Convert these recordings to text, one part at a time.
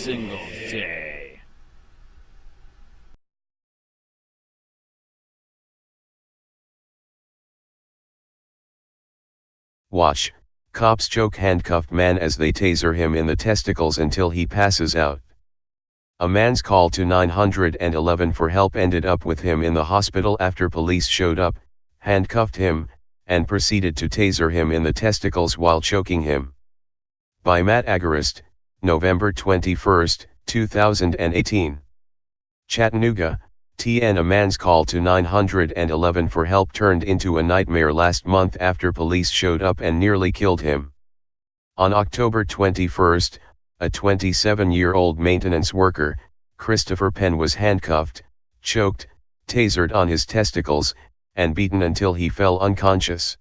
single day. Watch, cops choke handcuffed man as they taser him in the testicles until he passes out. A man's call to 911 for help ended up with him in the hospital after police showed up, handcuffed him, and proceeded to taser him in the testicles while choking him. By Matt Agarist, November 21, 2018. Chattanooga, TN. A man's call to 911 for help turned into a nightmare last month after police showed up and nearly killed him. On October 21, a 27-year-old maintenance worker, Christopher Penn, was handcuffed, choked, tasered on his testicles, and beaten until he fell unconscious.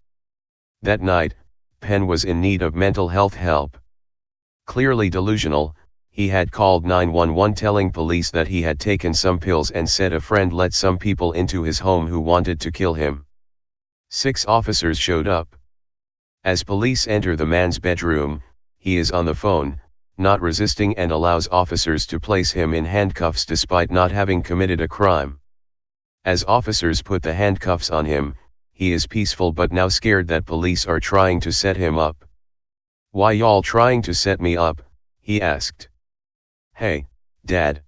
That night, Penn was in need of mental health help. Clearly delusional, he had called 911 telling police that he had taken some pills and said a friend let some people into his home who wanted to kill him. 6 officers showed up. As police enter the man's bedroom, he is on the phone, not resisting, and allows officers to place him in handcuffs despite not having committed a crime. As officers put the handcuffs on him, he is peaceful but now scared that police are trying to set him up. "Why y'all trying to set me up?" he asked. "Hey, Dad.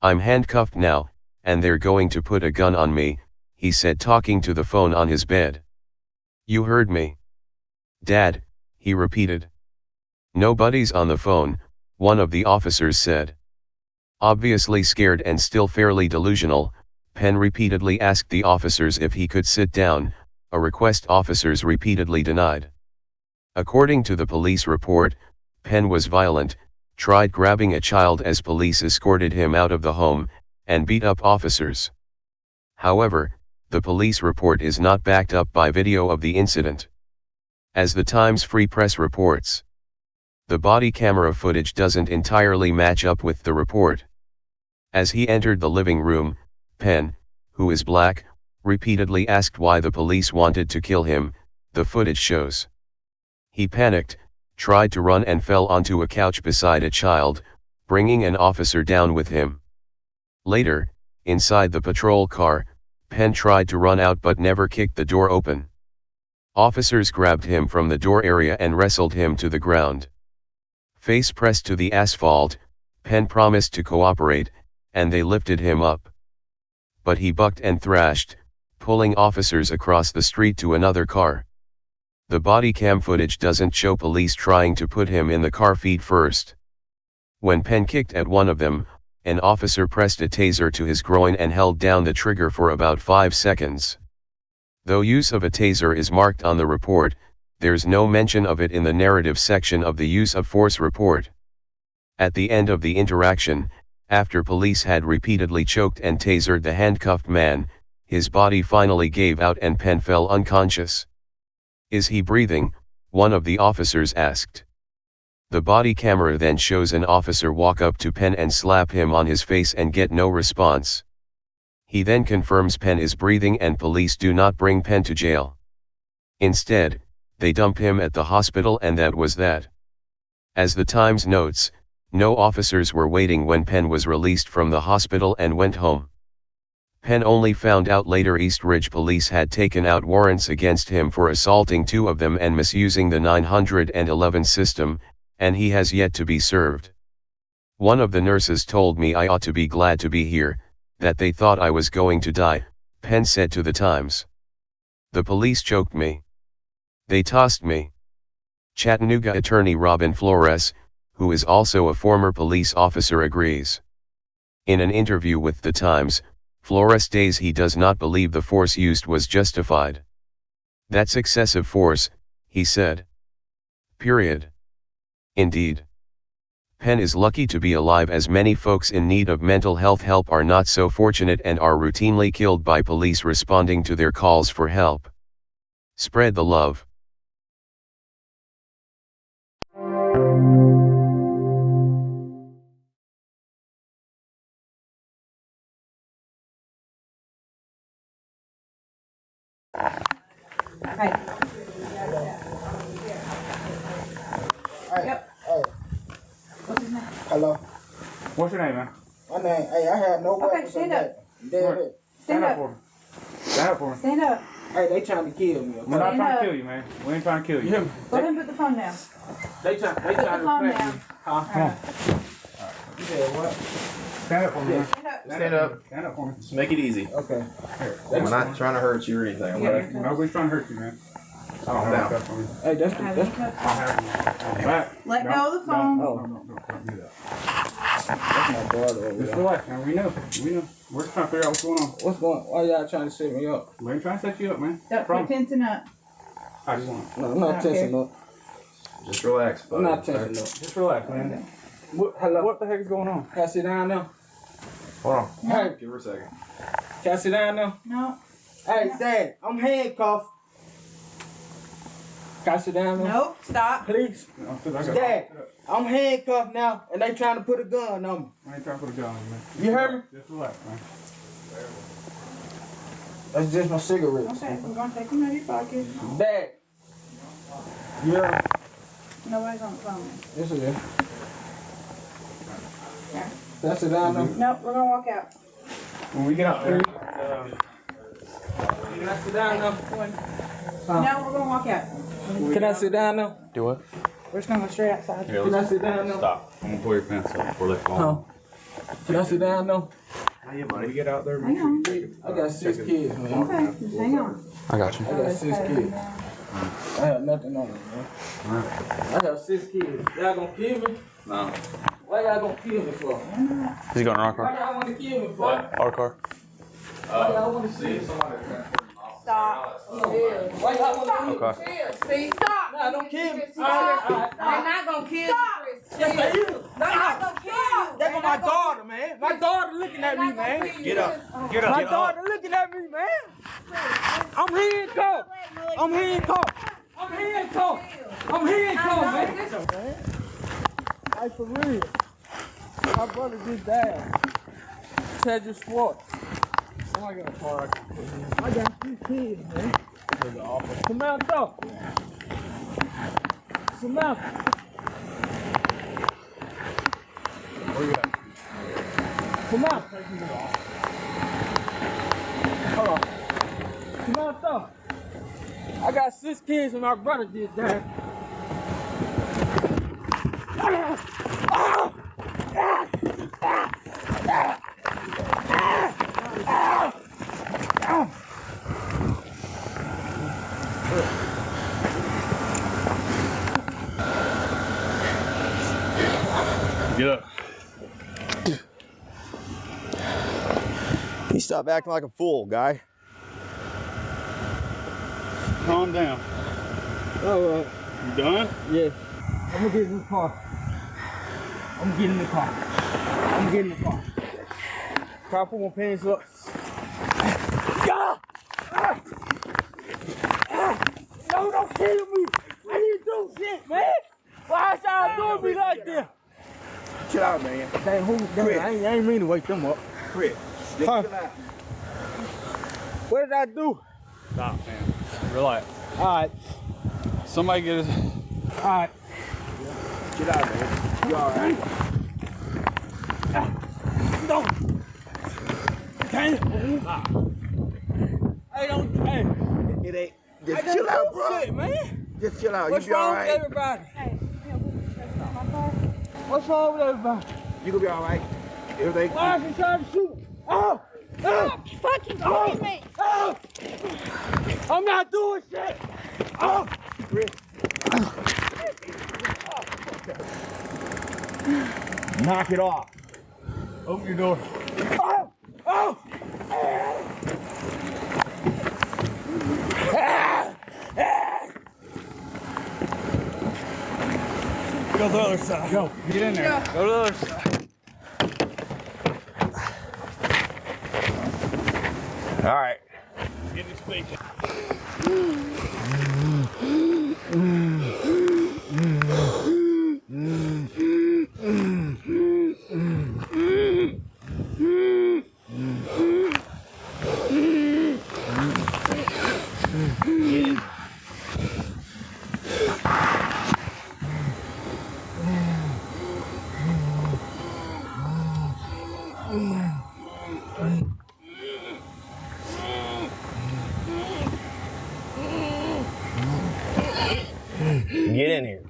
I'm handcuffed now, and they're going to put a gun on me," he said, talking to the phone on his bed. "You heard me, Dad," he repeated. "Nobody's on the phone," one of the officers said. Obviously scared and still fairly delusional, Penn repeatedly asked the officers if he could sit down, a request officers repeatedly denied. According to the police report, Penn was violent, tried grabbing a child as police escorted him out of the home, and beat up officers. However, the police report is not backed up by video of the incident. As the Times Free Press reports, the body camera footage doesn't entirely match up with the report. As he entered the living room, Penn, who is black, repeatedly asked why the police wanted to kill him, the footage shows. He panicked, tried to run and fell onto a couch beside a child, bringing an officer down with him. Later, inside the patrol car, Penn tried to run out but never kicked the door open. Officers grabbed him from the door area and wrestled him to the ground. Face pressed to the asphalt, Penn promised to cooperate, and they lifted him up. But he bucked and thrashed, pulling officers across the street to another car. The body cam footage doesn't show police trying to put him in the car feet first. When Penn kicked at one of them, an officer pressed a taser to his groin and held down the trigger for about 5 seconds. Though use of a taser is marked on the report, there's no mention of it in the narrative section of the use of force report. At the end of the interaction, after police had repeatedly choked and tasered the handcuffed man, his body finally gave out and Penn fell unconscious. "Is he breathing?" one of the officers asked. The body camera then shows an officer walk up to Penn and slap him on his face and get no response. He then confirms Penn is breathing and police do not bring Penn to jail. Instead, they dump him at the hospital and that was that. As the Times notes, no officers were waiting when Penn was released from the hospital and went home. Penn only found out later East Ridge police had taken out warrants against him for assaulting 2 of them and misusing the 911 system, and he has yet to be served. "One of the nurses told me I ought to be glad to be here, that they thought I was going to die," Penn said to the Times. "The police choked me. They tossed me." Chattanooga attorney Robin Flores, who is also a former police officer, agrees. In an interview with the Times, Flores says he does not believe the force used was justified. "That's excessive force," he said. Period. Indeed. Penn is lucky to be alive, as many folks in need of mental health help are not so fortunate and are routinely killed by police responding to their calls for help. Spread the love. Hi. Yep. Hey. What's his name? Hello. What's your name, man? My name, hey, I had no weapons. Okay, stand up. Stand up for me. Stand up for me. Stand up. Hey, they trying to kill me. Okay? We're not trying to kill you, man. We ain't trying to kill you. Go ahead and put the phone down. They trying to Put the phone down. Huh? Come on. You said what? Stand up for me, man. Stand up. Stand up for me. Just make it easy. Okay. I'm not trying to hurt you or anything. Yeah, nobody's trying to hurt you, man. I don't have that for me. Hey, that's Let go of the phone. No, don't do that. that's my brother over Just there. relax, man. We know. We're just trying to figure out what's going on. What's going on? Why y'all trying to set me up? We ain't trying to set you up, man. Don't put tensing up. I just want. No, I'm not tensing up. Just relax, buddy. I'm not tensing up. Just relax, man. Hello? What the heck is going on? Can I sit down now? Hold on. Hey, Give her a second. can I sit down now? No. Hey, Dad, I'm handcuffed. Can I sit down now? Nope. Stop. Please. Dad, I'm handcuffed now, and they trying to put a gun on me. I ain't trying to put a gun on you, man. You heard me? Just relax, man. That's just my cigarettes. Okay, we're gonna take them out of your pocket. Dad. Yeah. Nobody's on the phone. Yes, it is. Can I sit down now? Nope, we're gonna walk out. When we get out there, Can I sit down now? No, we're gonna walk out. Can I sit down now? Do what? We're just gonna go straight outside. Here, Can I sit down now? stop. I'm gonna pull your pants up before they fall. Huh? Can I sit down now? When we get out there, Hang on. I got 6 kids, man. Okay, just hang on. I got you. I got 6 kids. I have nothing on them, man. I got 6 kids. Y'all gonna kill me? No. Why y'all gonna kill me for? He's going in our Why car. y'all wanna kill me for? What? Our car. Why y'all wanna kill me? Stop. Why y'all wanna kill me? Okay. See, stop. Nah, don't kill me. They're not gonna kill you, Chris. Yes, they is. They're not gonna kill you. That's for my daughter, man. My daughter looking at me, man. Get up. Get up. My daughter looking at me, man. I'm handcuffed. I'm handcuffed. I'm handcuffed. I'm handcuffed, man. Like for real. My brother just died. Taser Sport. Oh, I got a car. I got 3 kids, man. Samantha. Samantha. Where you at? Samantha. Hold on. Samantha. I got 6 kids and my brother just died. Get up. You stop acting like a fool, guy. calm down. All right. You done? Yeah. I'm gonna get in the car. I'm gonna get in the car. I'm gonna get in the car. Try to put my pants up. No, don't kill me. I didn't do shit, man. Why y'all doing me like this? Chill out, man. Dang, who? Dang, I ain't mean to wake them up. Quit. Just chill out. What did I do? Stop, man. Relax. All right. Somebody get us. All right. Chill out, man. You all right? No. Can't. Hey, don't. Hey. It ain't. I Just done chill out, do bro. shit, man. Just chill out. What's You be all wrong with right. everybody? Hey, What's wrong with everybody? You gonna be all right. Everything. Why is he trying to shoot? Oh! stop fucking killing me. Oh! I'm not doing shit! Oh! Knock it off. Open your door. Oh! Oh! Go to the other side. Go. Get in there. Yeah. Go to the other side. All right. Get this bacon. Get in here.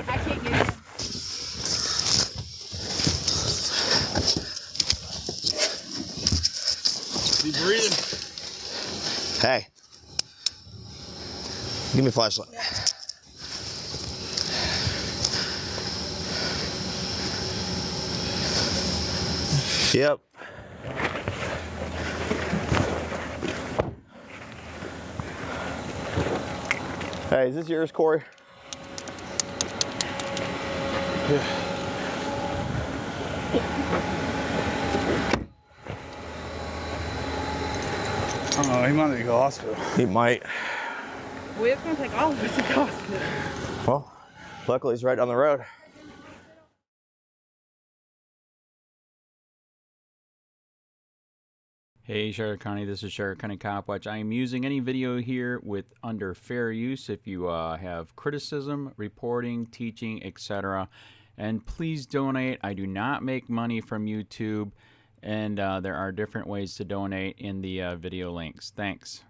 I can't get in. Keep breathing. Hey. Give me a flashlight. Yep. Hey, is this yours, Corey? Yeah. I don't know, he might need to go to the hospital. He might. Well, it's gonna take all of us to the hospital. Well, luckily he's right down the road. Hey Sheriff County, this is Sheriff County COPWATCH. I am using any video here with under fair use if you have criticism, reporting, teaching, etc. And please donate. I do not make money from YouTube, and there are different ways to donate in the video links. Thanks.